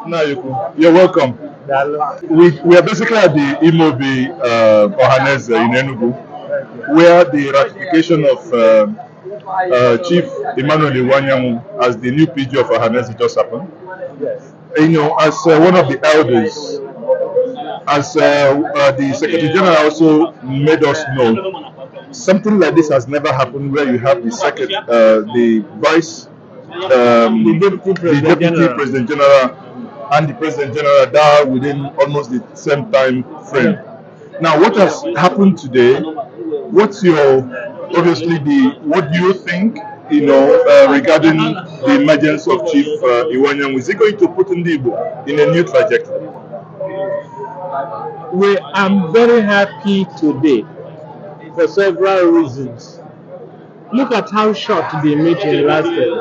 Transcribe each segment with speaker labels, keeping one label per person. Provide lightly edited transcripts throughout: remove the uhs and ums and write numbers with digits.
Speaker 1: No, you're welcome. We are basically at the Imobi Ohaneze in Enugu, where the ratification of Chief Emmanuel Iwuanyanwu as the new PG of Ohaneze just happened.
Speaker 2: Yes.
Speaker 1: As one of the elders, as the Secretary General also made us know, something like this has never happened where you have the Vice,
Speaker 2: The Deputy
Speaker 1: President General and the President General die within almost the same time frame. Now, what has happened today? What do you think, regarding the emergence of Chief Iwuanyanwu? Is he going to put Ndiigbo in a new trajectory?
Speaker 2: I'm very happy today for several reasons. Look at how short the meeting lasted.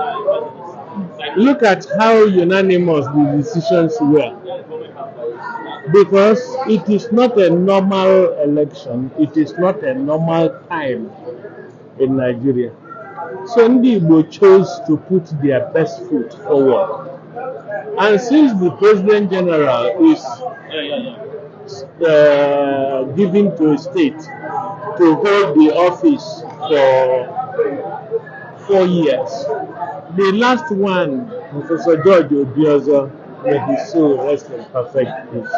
Speaker 2: Look at how unanimous the decisions were. Because it is not a normal election, it is not a normal time in Nigeria. So Ndiigbo chose to put their best foot forward. And since the President General is given to a state to hold the office for 4 years, the last one, Professor George Obiozo, may his soul rest in perfect peace,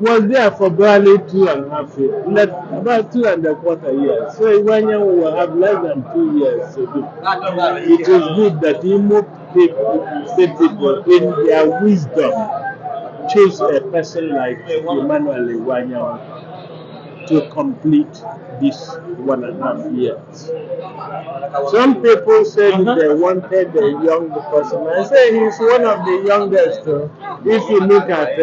Speaker 2: was there for barely 2.5 years, about 2.25 years. So Iwuanyanwu will have less than 2 years to do. It is good that Imo state people, in their wisdom, choose a person like Emmanuel Iwuanyanwu to complete this 1.5 years. Some people said they wanted a young person. I say he's one of the youngest. If you look at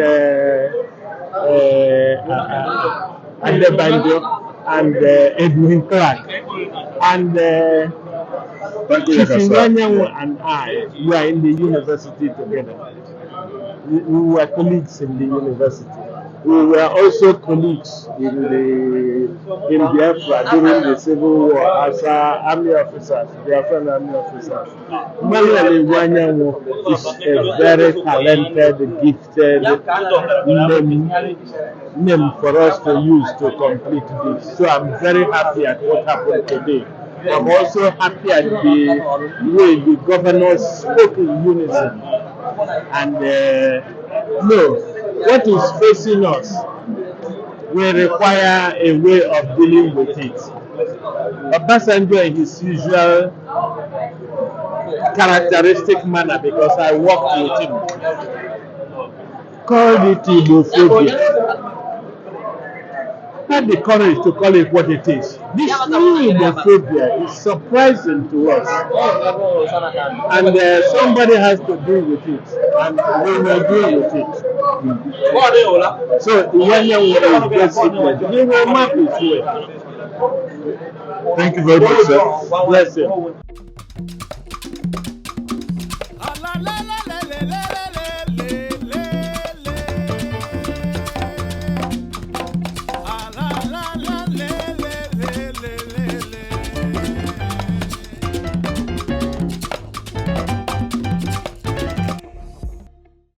Speaker 2: Adebanjo and Edwin Clark and Chief Iwuanyanwu and I were in the university together. We were colleagues in the university. We were also colleagues in Biafra during the Civil War as army officers, Biafran army officers. Emmanuel Iwuanyanwu is a very talented, gifted name for us to use to complete this. So I'm very happy at what happened today. I'm also happy at the way the governors spoke in unison. And what is facing us will require a way of dealing with it. Obasanjo, in his usual characteristic manner, because I worked with him, called it Ibophobia. Had the courage to call it what it is. This new Ibophobia is surprising to us, and somebody has to deal with it, and we will deal with it. So Iwuanyanwu is basically, he will map his way.
Speaker 1: Thank you very much, sir.
Speaker 2: Bless him.